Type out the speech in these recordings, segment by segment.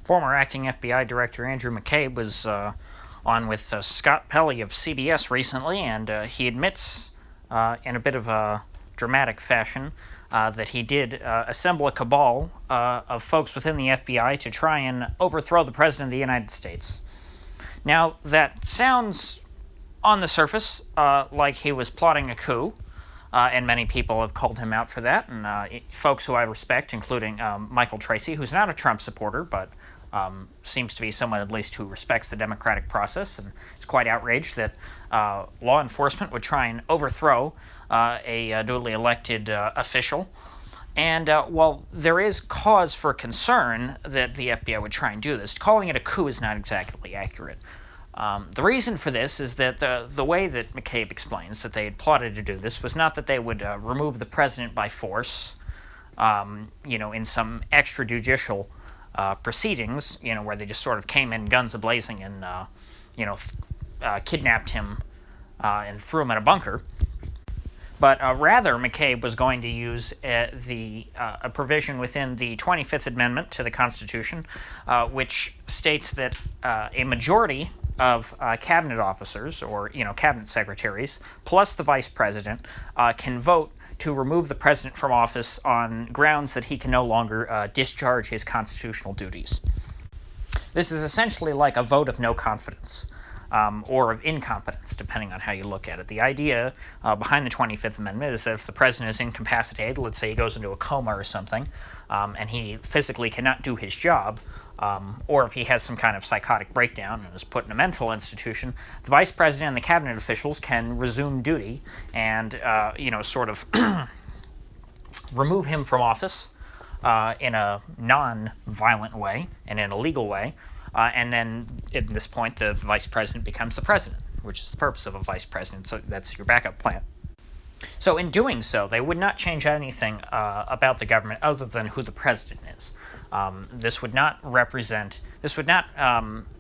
Former acting FBI Director Andrew McCabe was on with Scott Pelley of CBS recently, and he admits in a bit of a dramatic fashion that he did assemble a cabal of folks within the FBI to try and overthrow the President of the United States. Now, that sounds on the surface like he was plotting a coup, and many people have called him out for that, and folks who I respect, including Michael Tracy, who's not a Trump supporter, but seems to be someone at least who respects the democratic process, and is quite outraged that law enforcement would try and overthrow a duly elected official. And while there is cause for concern that the FBI would try and do this, calling it a coup is not exactly accurate. The reason for this is that the way that McCabe explains that they had plotted to do this was not that they would remove the president by force, in some extrajudicial proceedings, where they just sort of came in guns a-blazing and, kidnapped him and threw him in a bunker. But rather, McCabe was going to use a provision within the 25th Amendment to the Constitution, which states that a majority of cabinet officers, or cabinet secretaries, plus the vice president, can vote to remove the president from office on grounds that he can no longer discharge his constitutional duties. This is essentially like a vote of no confidence. Or of incompetence, depending on how you look at it. The idea behind the 25th Amendment is that if the president is incapacitated, let's say he goes into a coma or something, and he physically cannot do his job, or if he has some kind of psychotic breakdown and is put in a mental institution, the vice president and the cabinet officials can resume duty and, sort of remove him from office in a non-violent way and in a legal way. And then at this point, the vice president becomes the president, which is the purpose of a vice president. So that's your backup plan. So in doing so, they would not change anything about the government other than who the president is. This would not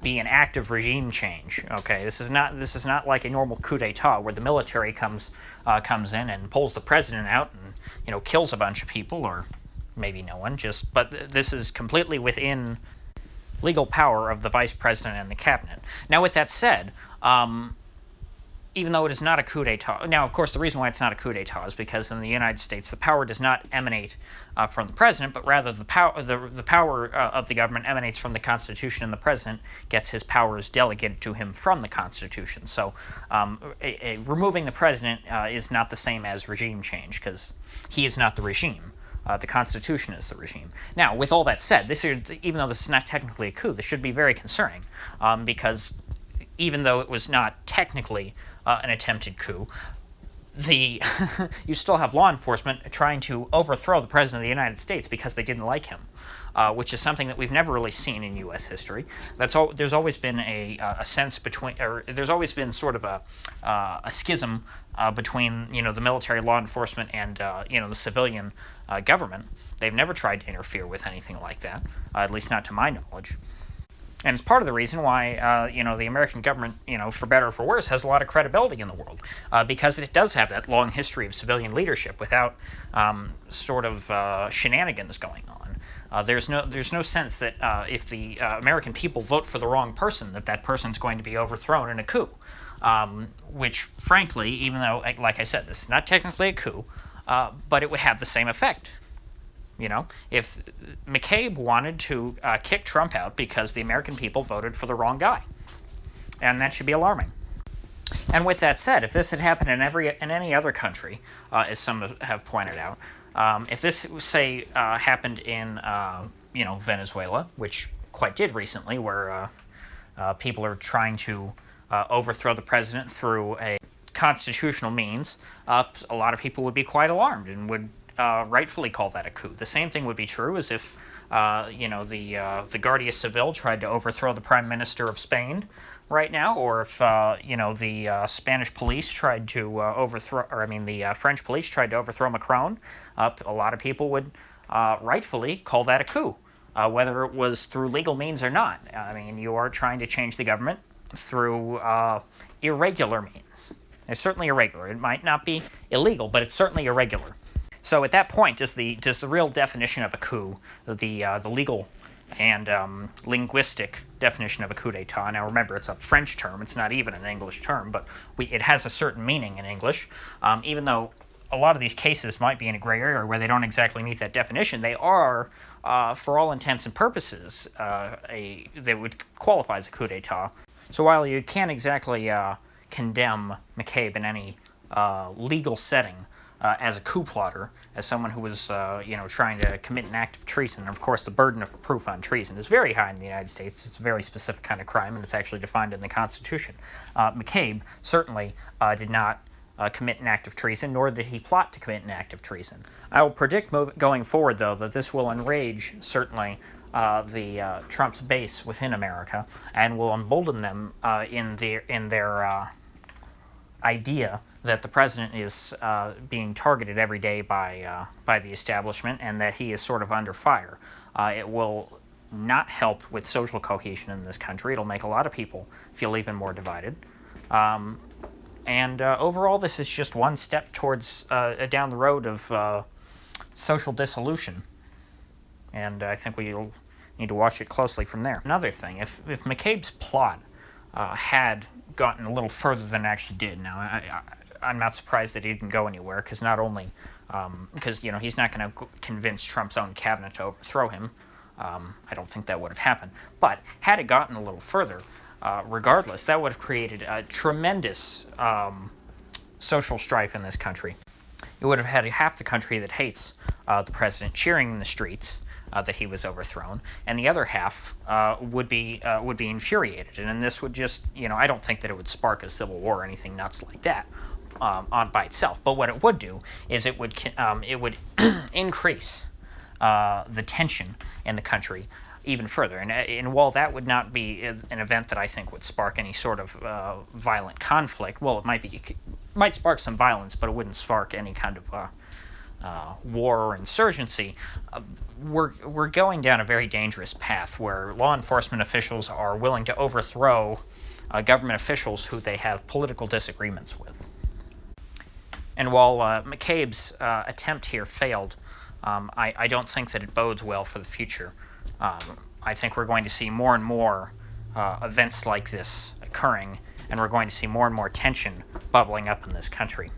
be an act of regime change. Okay, this is not like a normal coup d'état where the military comes in and pulls the president out and kills a bunch of people, or maybe no one. But this is completely within legal power of the vice president and the cabinet. Now, with that said, even though it is not a coup d'état, now, of course, the reason why it's not a coup d'état is because in the United States, the power does not emanate from the president, but rather the power of the government emanates from the Constitution, and the president gets his powers delegated to him from the Constitution. So removing the president is not the same as regime change, because he is not the regime. The Constitution is the regime. Now, with all that said, even though this is not technically a coup, this should be very concerning, because even though it was not technically an attempted coup, you still have law enforcement trying to overthrow the President of the United States because they didn't like him, which is something that we've never really seen in U.S. history. There's always been a sense between, or there's always been sort of a schism between the military law enforcement and the civilian government. They've never tried to interfere with anything like that, at least not to my knowledge. And it's part of the reason why, the American government, for better or for worse, has a lot of credibility in the world, because it does have that long history of civilian leadership without shenanigans going on. There's no sense that if the American people vote for the wrong person, that person's going to be overthrown in a coup, which, frankly, even though, like I said, this is not technically a coup, but it would have the same effect. If McCabe wanted to kick Trump out because the American people voted for the wrong guy, and that should be alarming. And with that said, if this had happened in any other country, as some have pointed out, if this, say, happened in Venezuela, which quite did recently, where people are trying to overthrow the president through a constitutional means, a lot of people would be quite alarmed and would rightfully call that a coup. The same thing would be true as if, the Guardia Civil tried to overthrow the Prime Minister of Spain right now, or if, the Spanish police tried to the French police tried to overthrow Macron. A lot of people would rightfully call that a coup, whether it was through legal means or not. I mean, you are trying to change the government through irregular means. It's certainly irregular. It might not be illegal, but it's certainly irregular. So at that point, does the real definition of a coup, the legal and linguistic definition of a coup d'etat. Now remember, it's a French term, it's not even an English term, but it has a certain meaning in English. Even though a lot of these cases might be in a gray area where they don't exactly meet that definition, they are, for all intents and purposes, they would qualify as a coup d'etat. So while you can't exactly condemn McCabe in any legal setting as a coup plotter, as someone who was trying to commit an act of treason, and of course the burden of proof on treason is very high in the United States. It's a very specific kind of crime, and it's actually defined in the Constitution. McCabe certainly did not commit an act of treason, nor did he plot to commit an act of treason. I will predict going forward, though, that this will enrage, certainly, the Trump's base within America, and will embolden them in their idea that the president is being targeted every day by the establishment, and that he is sort of under fire. It will not help with social cohesion in this country. It'll make a lot of people feel even more divided. And overall, this is just one step towards down the road of social dissolution. And I think we'll need to watch it closely from there. Another thing, if McCabe's plot had gotten a little further than it actually did, now I'm not surprised that he didn't go anywhere, because not only because he's not going to convince Trump's own cabinet to overthrow him. I don't think that would have happened. But had it gotten a little further, regardless, that would have created a tremendous social strife in this country. It would have had half the country that hates the president cheering in the streets that he was overthrown, and the other half would be infuriated. And this would just, I don't think that it would spark a civil war or anything nuts like that on by itself. But what it would do is it would increase the tension in the country even further. And while that would not be an event that I think would spark any sort of violent conflict, well, it might spark some violence, but it wouldn't spark any kind of war or insurgency. We're going down a very dangerous path where law enforcement officials are willing to overthrow government officials who they have political disagreements with. And while McCabe's attempt here failed, I don't think that it bodes well for the future. I think we're going to see more and more events like this occurring, and we're going to see more and more tension bubbling up in this country.